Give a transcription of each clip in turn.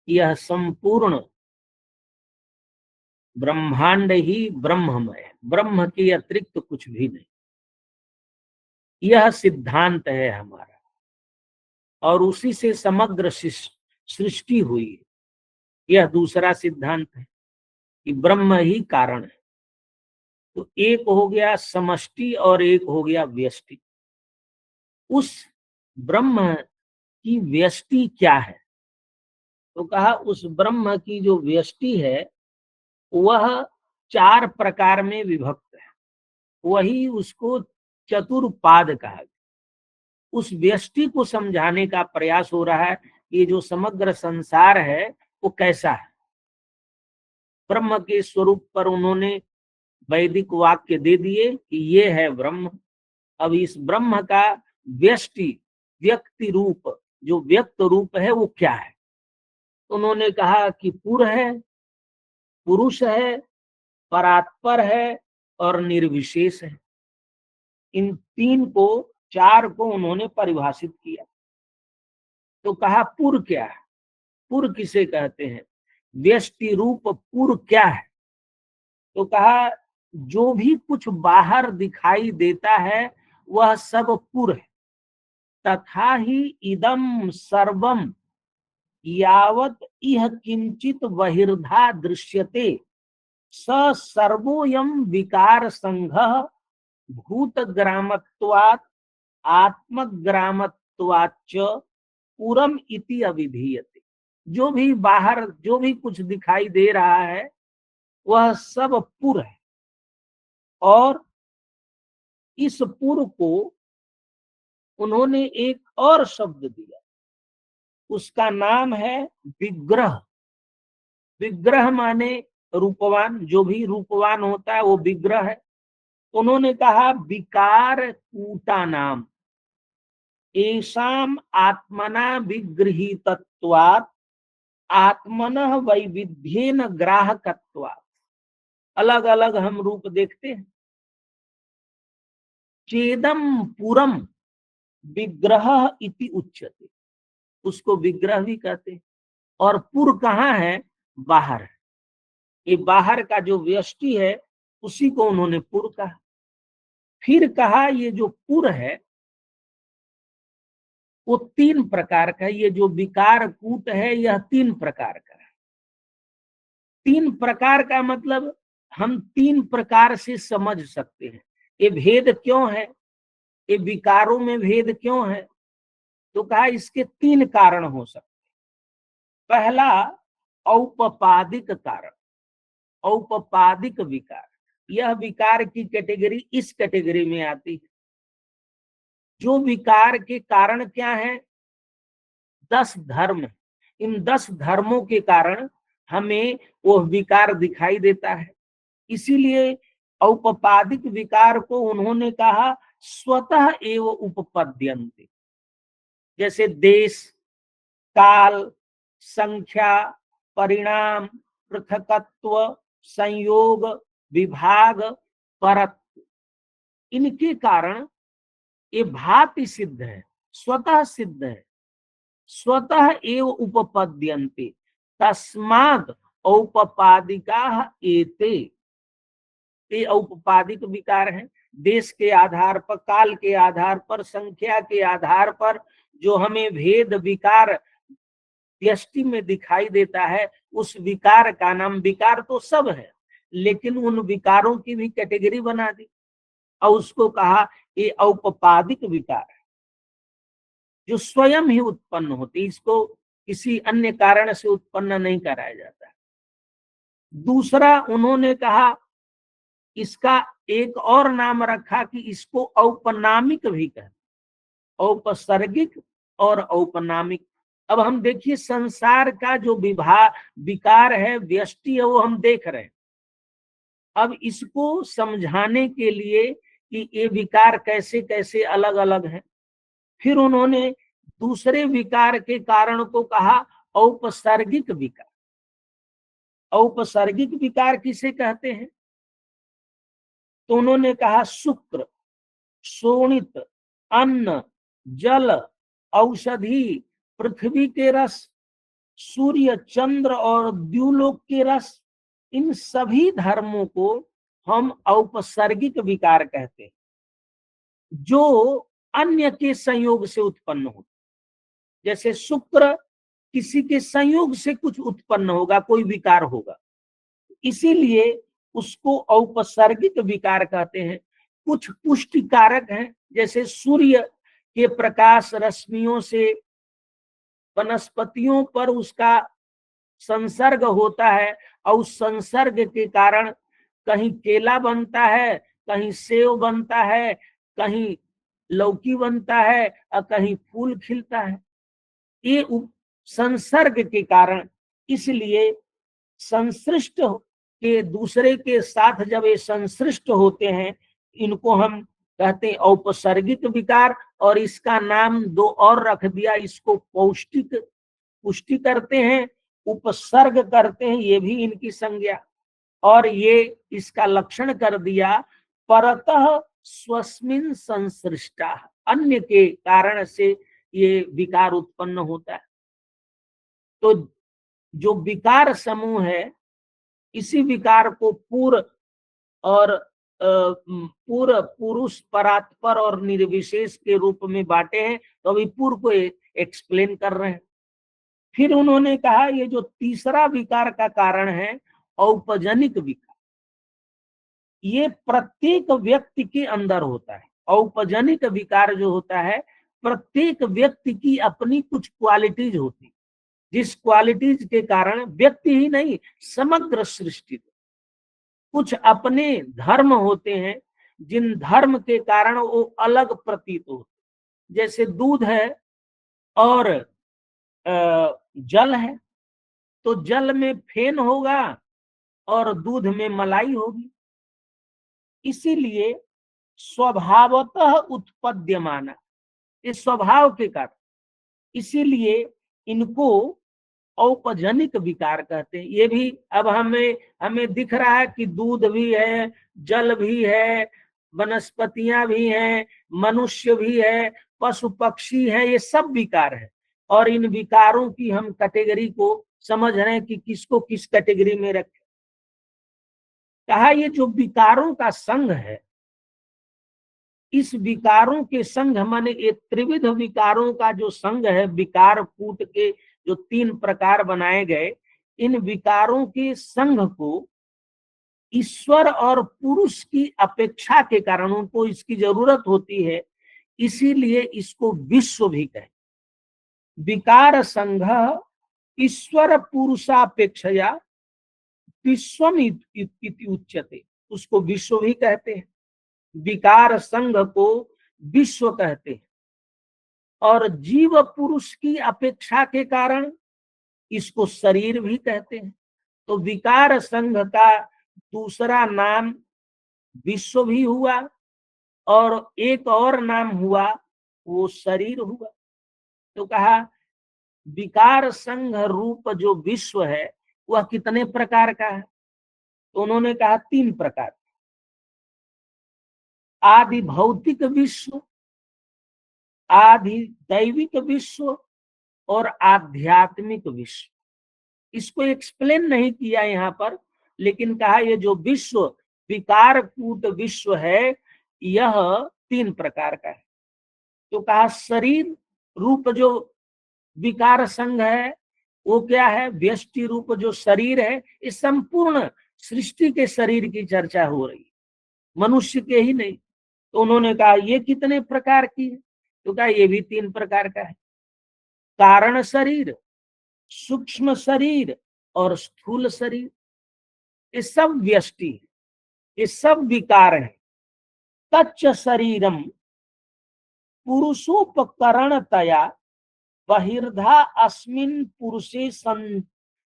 यह संपूर्ण ब्रह्मांड ही ब्रह्ममय है, ब्रह्म के अतिरिक्त कुछ भी नहीं। यह सिद्धांत है हमारा, और उसी से समग्र सृष्टि हुई है। यह दूसरा सिद्धांत है कि ब्रह्म ही कारण है। तो एक हो गया समष्टि और एक हो गया व्यष्टि। उस ब्रह्म की व्यष्टि क्या है? तो कहा उस ब्रह्म की जो व्यष्टि है वह 4 प्रकार में विभक्त है, वही उसको चतुर्पाद कहा गया। उस व्यष्टि को समझाने का प्रयास हो रहा है। ये जो समग्र संसार है वो कैसा है। ब्रह्म के स्वरूप पर उन्होंने वैदिक वाक्य दे दिए कि ये है ब्रह्म। अब इस ब्रह्म का व्यष्टि व्यक्ति रूप, जो व्यक्त रूप है वो क्या है? उन्होंने कहा कि पुर है, पुरुष है, परात्पर है और निर्विशेष है। इन 4 को उन्होंने परिभाषित किया। तो कहा पुर क्या है? पुर किसे कहते हैं? व्यष्टि रूप पुर क्या है? तो कहा जो भी कुछ बाहर दिखाई देता है वह सब पुर है। तथा ही इदम सर्वम यावत इह किंचित बहिर्धा दृश्यते स सर्वोयम विकार संघ भूत ग्रामत्वात् आत्मग्रामत्वाच्च पूरम इति अभिधीयते। जो भी बाहर जो भी कुछ दिखाई दे रहा है वह सब पुर है, और इस पुर को उन्होंने एक और शब्द दिया, उसका नाम है विग्रह। विग्रह माने रूपवान, जो भी रूपवान होता है वो विग्रह है। उन्होंने कहा विकार कूटा नाम एसाम आत्मना विगृहीतत्वात् आत्मनः वैविध्येन ग्राहकत्वात्। अलग अलग हम रूप देखते हैं। चेदम पुरम विग्रह इति उच्यते, उसको विग्रह भी कहते हैं। और पुर कहाँ है? बाहर है। ये बाहर का जो व्यष्टि है उसी को उन्होंने पुर कहा। फिर कहा ये जो पुर है वो 3 प्रकार का है। ये जो विकार कूट है यह 3 प्रकार का है। 3 प्रकार का मतलब हम 3 प्रकार से समझ सकते हैं। ये भेद क्यों है, ये विकारों में भेद क्यों है? तो कहा इसके 3 कारण हो सकते। पहला औपपादिक कारण, औपपादिक विकार। यह विकार की कैटेगरी इस कैटेगरी में आती है। जो विकार के कारण क्या है? 10 धर्म। इन 10 धर्मों के कारण हमें वो विकार दिखाई देता है। इसीलिए औपपादिक विकार को उन्होंने कहा स्वतः एव उपपद्यन्ते। जैसे देश, काल, संख्या, परिणाम, पृथकत्व, संयोग, विभाग, परत्व, इनके कारण ये भाति सिद्ध है, स्वतः सिद्ध है। स्वतः एव उपपद्यन्ते तस्मात् औपपादिका एते। ये औपपादिक विकार है। देश के आधार पर, काल के आधार पर, संख्या के आधार पर जो हमें भेद विकार व्यष्टि में दिखाई देता है उस विकार का नाम, विकार तो सब है लेकिन उन विकारों की भी कैटेगरी बना दी और उसको कहा ये औपपादिक विकार है, जो स्वयं ही उत्पन्न होती, इसको किसी अन्य कारण से उत्पन्न नहीं कराया जाता। दूसरा उन्होंने कहा इसका एक और नाम रखा कि इसको औपनामिक भी कहते, औपसर्गिक और औपनामिक। अब हम देखिए संसार का जो विकार है, व्यष्टि है, वो हम देख रहे हैं। अब इसको समझाने के लिए कि ये विकार कैसे कैसे अलग अलग हैं, फिर उन्होंने दूसरे विकार के कारण को कहा औपसर्गिक विकार। औपसर्गिक विकार किसे कहते हैं? तो उन्होंने कहा शुक्र, शोणित, अन्न, जल, औषधि, पृथ्वी के रस, सूर्य, चंद्र और द्युलोक के रस, इन सभी धर्मों को हम औपसर्गिक विकार कहते हैं, जो अन्य के संयोग से उत्पन्न होते। जैसे शुक्र, किसी के संयोग से कुछ उत्पन्न होगा, कोई विकार होगा, इसीलिए उसको औपसर्गिक विकार कहते हैं। कुछ पुष्टि कारक हैं, जैसे सूर्य के प्रकाश रश्मियों से वनस्पतियों पर उसका संसर्ग होता है, और उस संसर्ग के कारण कहीं केला बनता है, कहीं सेव बनता है, कहीं लौकी बनता है, और कहीं फूल खिलता है। ये संसर्ग के कारण, इसलिए संश्लिष्ट के दूसरे के साथ जब ये संश्लिष्ट होते हैं, इनको हम कहते हैं औपसर्गिक विकार। और इसका नाम दो और रख दिया, इसको पौष्टिक, पुष्टि करते हैं, उपसर्ग करते हैं, ये भी इनकी संज्ञा। और ये इसका लक्षण कर दिया, परतः स्वस्मिन संसृष्टा, अन्य के कारण से ये विकार उत्पन्न होता है। तो जो विकार समूह है, इसी विकार को पूर्व और पूर्व, पुरुष, परात्पर और निर्विशेष के रूप में बांटे हैं। तो अभी पूर्व को एक्सप्लेन कर रहे हैं। फिर उन्होंने कहा ये जो तीसरा विकार का कारण है, औपजनिक विकार, ये प्रत्येक व्यक्ति के अंदर होता है। औपजनिक विकार जो होता है, प्रत्येक व्यक्ति की अपनी कुछ क्वालिटीज होती, जिस क्वालिटीज के कारण व्यक्ति ही नहीं, समग्र सृष्टि, कुछ अपने धर्म होते हैं, जिन धर्म के कारण वो अलग प्रतीत होते। जैसे दूध है और जल है, तो जल में फेन होगा और दूध में मलाई होगी। इसीलिए स्वभावतः उत्पद्यमाना, इस स्वभाव के कारण, इसीलिए इनको औपजनिक विकार कहते हैं। ये भी अब हमें हमें दिख रहा है कि दूध भी है, जल भी है, वनस्पतियां भी हैं, मनुष्य भी है, पशु पक्षी है, ये सब विकार है। और इन विकारों की हम कैटेगरी को समझ रहे हैं कि किसको किस कैटेगरी में रखें। कहा ये जो विकारों का संघ है, इस विकारों के संघ माने ये त्रिविध विकारों का जो संघ है, विकार कूट के जो 3 प्रकार बनाए गए, इन विकारों के संघ को ईश्वर और पुरुष की अपेक्षा के कारण उनको इसकी जरूरत होती है, इसीलिए इसको विश्व भी कहे। विकार संघ ईश्वर पुरुषापेक्षया विश्वम इति उच्यते, उसको विश्व भी कहते हैं। विकार संघ को विश्व कहते हैं। और जीव पुरुष की अपेक्षा के कारण इसको शरीर भी कहते हैं। तो विकार संघ का दूसरा नाम विश्व भी हुआ, और एक और नाम हुआ वो शरीर हुआ। तो कहा विकार संघ रूप जो विश्व है वह कितने प्रकार का है? तो उन्होंने कहा 3 प्रकार। आदि भौतिक विश्व, आदि दैविक विश्व और आध्यात्मिक विश्व। इसको एक्सप्लेन नहीं किया यहाँ पर, लेकिन कहा ये जो विश्व, विकार कूट विश्व है, यह 3 प्रकार का है। तो कहा शरीर रूप जो विकार संघ है वो क्या है? व्यष्टि रूप जो शरीर है, इस संपूर्ण सृष्टि के शरीर की चर्चा हो रही है, मनुष्य के ही नहीं। तो उन्होंने कहा ये कितने प्रकार की है? तो कहा ये भी 3 प्रकार का है। कारण शरीर, सूक्ष्म शरीर और स्थूल शरीर, ये सब व्यष्टि है, ये सब विकार है। तच्च शरीरम पुरुषोपकरणतया बहिर्धा अस्मिन् पुरुषे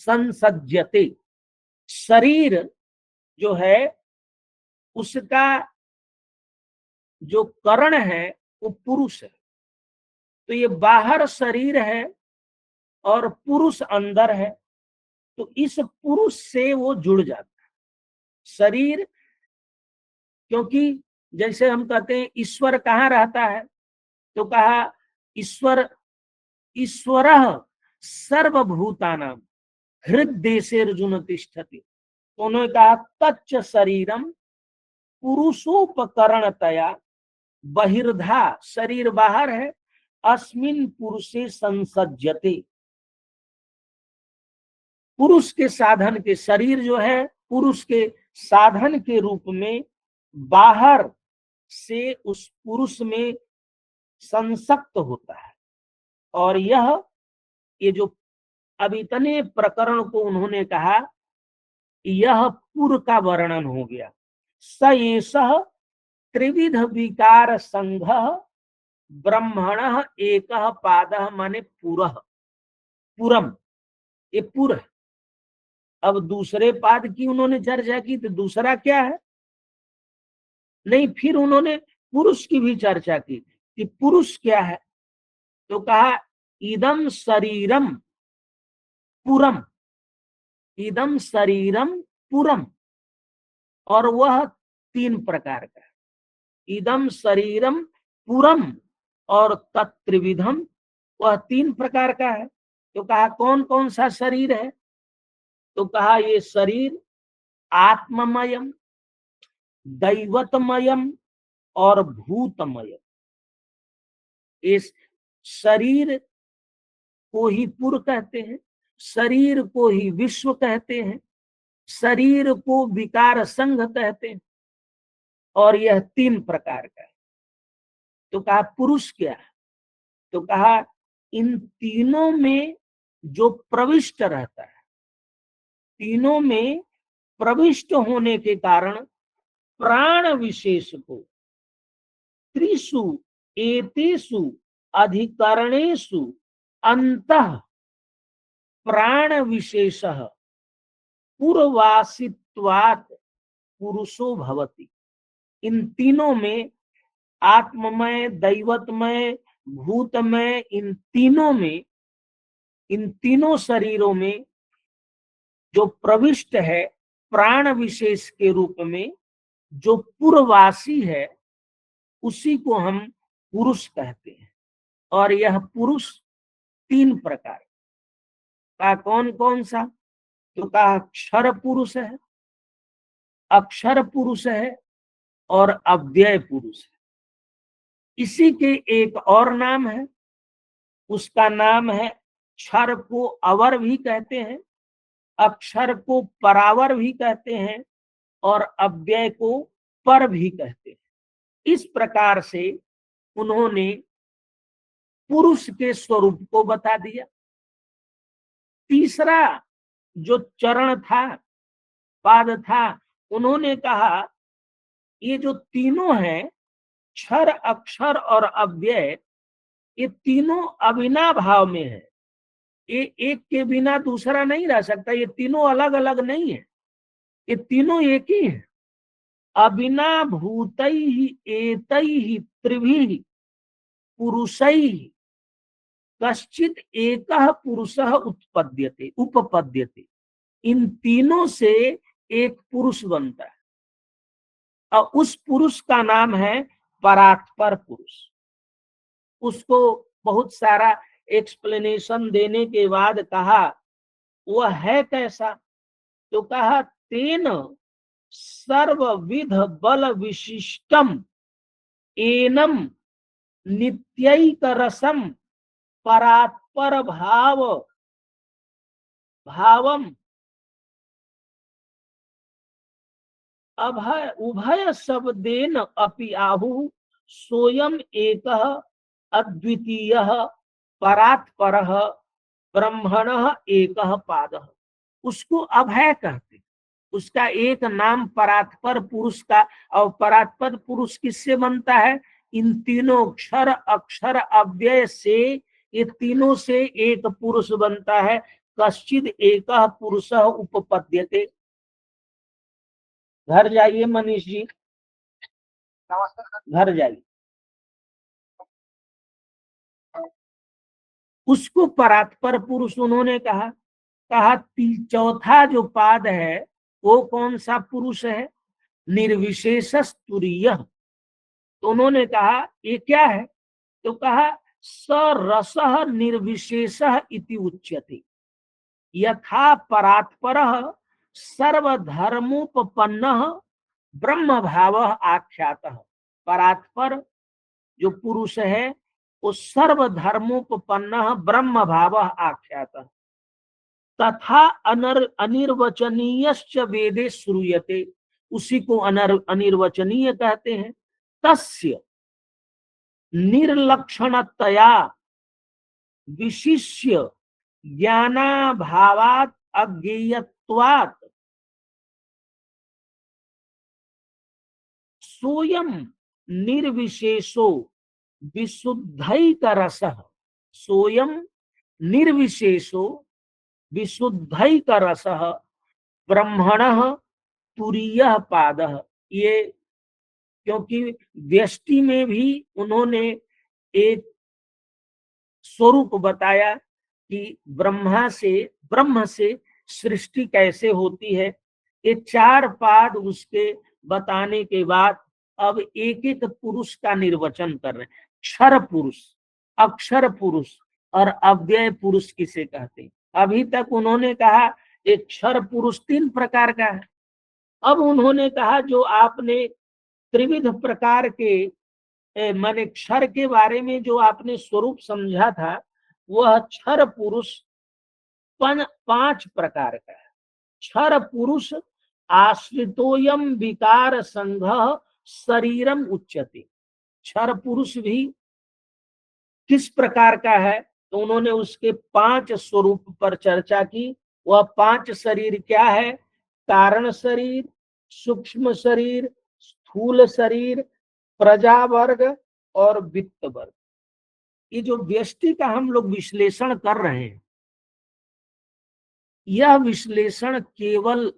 संसज्जते। शरीर जो है उसका जो करण है वो पुरुष है। तो ये बाहर शरीर है और पुरुष अंदर है, तो इस पुरुष से वो जुड़ जाता है शरीर। क्योंकि जैसे हम कहते हैं ईश्वर कहाँ रहता है, तो कहा ईश्वर, ईश्वर सर्वभूतानां हृदयेर्जुन तिष्ठति। तो उन्होंने कहा तच्च शरीरम पुरुषोपकरणतया बहिर्धा, शरीर बाहर है, अस्मिन पुरुषे संसज्जते, पुरुष के साधन के, शरीर जो है पुरुष के साधन के रूप में बाहर से उस पुरुष में संसक्त होता है। और ये जो अब इतने प्रकरण को उन्होंने कहा, यह पुर का वर्णन हो गया। स एषः त्रिविध विकार संघ ब्रह्मण एक पाद, माने पुरः, पुरम, ये पुर है। अब दूसरे पाद की उन्होंने चर्चा की, तो दूसरा क्या है? नहीं, फिर उन्होंने पुरुष की भी चर्चा की कि पुरुष क्या है। तो कहा इदम शरीरम पुरम, इदम शरीरम पुरम, और वह 3 प्रकार का है। इदम शरीरम पुरम और तत्त्रिविधम, वह 3 प्रकार का है। तो कहा कौन कौन सा शरीर है? तो कहा ये शरीर आत्ममयम, दैवतमयम और भूतमयम। इस शरीर को ही पुर कहते हैं, शरीर को ही विश्व कहते हैं, शरीर को विकार संघ कहते हैं, और यह 3 प्रकार का है। तो कहा पुरुष क्या है? तो कहा इन तीनों में जो प्रविष्ट रहता है, तीनों में प्रविष्ट होने के कारण प्राण विशेष को त्रिषु एतेषु अधिकरणेषु अंतः प्राण विशेषः पूर्वासित्वात् पुरुषो भवति। इन तीनों में, आत्ममय, दैवतमय, भूतमय, इन तीनों में, इन तीनों शरीरों में जो प्रविष्ट है प्राण विशेष के रूप में, जो पूर्ववासी है, उसी को हम पुरुष कहते हैं। और यह पुरुष 3 प्रकार का, कौन कौन सा? तो कहा अक्षर पुरुष है, अक्षर पुरुष है और अव्यय पुरुष है। इसी के एक और नाम है, उसका नाम है क्षर को अवर भी कहते हैं, अक्षर को परावर भी कहते हैं और अव्यय को पर भी कहते हैं। इस प्रकार से उन्होंने पुरुष के स्वरूप को बता दिया। तीसरा जो चरण था, पाद था, उन्होंने कहा ये जो तीनों हैं, क्षर, अक्षर और अव्यय, ये तीनों अविनाभाव में है। ये एक के बिना दूसरा नहीं रह सकता, ये तीनों अलग अलग नहीं है, ये तीनों एक ही है। अविना भूतैहि एतैहि त्रिभिः पुरुषैः कश्चित एकः पुरुषः उपपद्यते। इन तीनों से एक पुरुष बनता है, और उस पुरुष का नाम है परात्पर पुरुष। उसको बहुत सारा एक्सप्लेनेशन देने के बाद कहा वह है कैसा? तो कहा तेन सर्वविध बल विशिष्टम एनम नित्यैक रसम परात्पर भावम अभय उभय शब्देन अपि आहु सोयम एकः अद्वितीयः परात्परः ब्रह्मणः एकः पादः। उसको अभय कहते, उसका एक नाम परात्पर पुरुष का। और परात्पर पुरुष किससे बनता है? इन तीनों क्षर, अक्षर, अव्यय से, ये तीनों से एक पुरुष बनता है। कश्चिद एकः पुरुषः उपपद्यते। घर जाइए मनीष जी, घर जाइए। उसको परात्पर पुरुष उन्होंने कहा। चौथा जो पाद है वो कौन सा पुरुष है? निर्विशेष तुरीय। तो उन्होंने कहा ये क्या है? तो कहा स रसः निर्विशेषः इति उच्यते। यथा परात्परः सर्वधर्मोपपन्नः ब्रह्म भावः आख्यातः। परात्पर जो पुरुष है वो सर्वधर्मोपपन्नः ब्रह्म भावः आख्यातः। तथा अनिर्वचनीयश्च वेदे श्रूयते, उसी को अनिर्वचनीय कहते हैं। तस्य निर्लक्षणतया विशिष्य ज्ञानाभावात् अज्ञेयत्वात् सोयम निर्विशेषो विशुद्धैकरसः। सोयम निर्विशेषो विशुद्धैकरसः ब्रह्मणः तुरीयः पादः। ये क्योंकि व्यष्टि में भी उन्होंने एक स्वरूप बताया कि ब्रह्म से सृष्टि कैसे होती है। ये चार पाद उसके बताने के बाद अब एक एक पुरुष का निर्वचन कर रहे हैं। क्षर पुरुष, अक्षर पुरुष और अव्यय पुरुष किसे कहते हैं। अभी तक उन्होंने कहा एक क्षर पुरुष तीन प्रकार का है। अब उन्होंने कहा जो आपने त्रिविध प्रकार के माने क्षर के बारे में जो आपने स्वरूप समझा था, वह क्षर पुरुष पांच प्रकार का है। क्षर पुरुष आश्रितोयम विकार संघ शरीरम उच्यते। क्षर पुरुष भी किस प्रकार का है, तो उन्होंने उसके पांच स्वरूप पर चर्चा की। वह पांच शरीर क्या है? कारण शरीर, सूक्ष्म शरीर, स्थूल शरीर, प्रजा वर्ग और वित्त वर्ग। ये जो व्यष्टि का हम लोग विश्लेषण कर रहे हैं, यह विश्लेषण केवल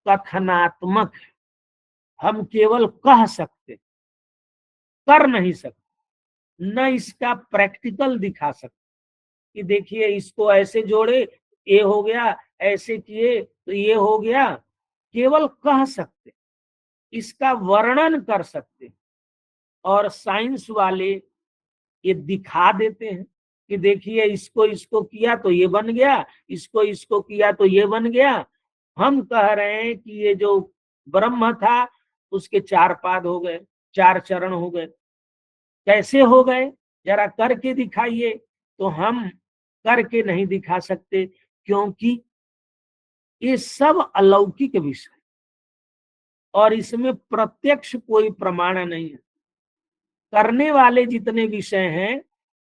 कथनात्मक है। हम केवल कह सकते, कर नहीं सकते, न इसका प्रैक्टिकल दिखा सकते कि देखिए इसको ऐसे जोड़े ये हो गया, ऐसे किए तो ये हो गया। केवल कह सकते, इसका वर्णन कर सकते। और साइंस वाले ये दिखा देते हैं कि देखिए इसको इसको किया तो ये बन गया, इसको इसको किया तो ये बन गया। हम कह रहे हैं कि ये जो ब्रह्म था उसके चार पाद हो गए, चार चरण हो गए। कैसे हो गए, जरा करके दिखाइए। तो हम करके नहीं दिखा सकते, क्योंकि ये सब अलौकिक विषय और इसमें प्रत्यक्ष कोई प्रमाण नहीं है। करने वाले जितने विषय हैं,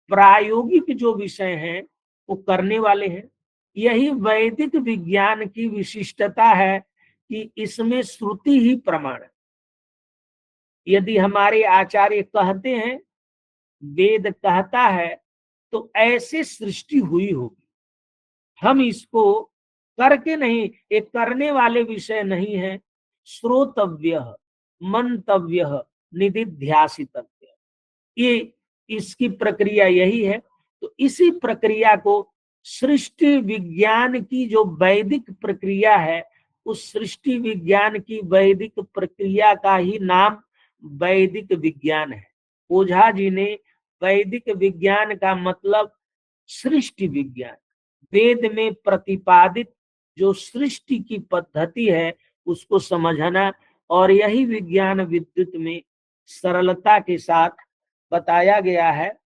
प्रायोगिक जो विषय हैं, वो करने वाले हैं। यही वैदिक विज्ञान की विशिष्टता है कि इसमें श्रुति ही प्रमाण है। यदि हमारे आचार्य कहते हैं, वेद कहता है, तो ऐसे सृष्टि हुई होगी। हम इसको करके नहीं, एक करने वाले विषय नहीं है। श्रोतव्य, मंतव्य, निधिध्यासितव्य, ये इसकी प्रक्रिया यही है। तो इसी प्रक्रिया को सृष्टि विज्ञान की जो वैदिक प्रक्रिया है, उस सृष्टि विज्ञान की वैदिक प्रक्रिया का ही नाम वैदिक विज्ञान है। ओझा जी ने वैदिक विज्ञान का मतलब सृष्टि विज्ञान, वेद में प्रतिपादित जो सृष्टि की पद्धति है उसको समझना, और यही विज्ञान विद्युत में सरलता के साथ बताया गया है।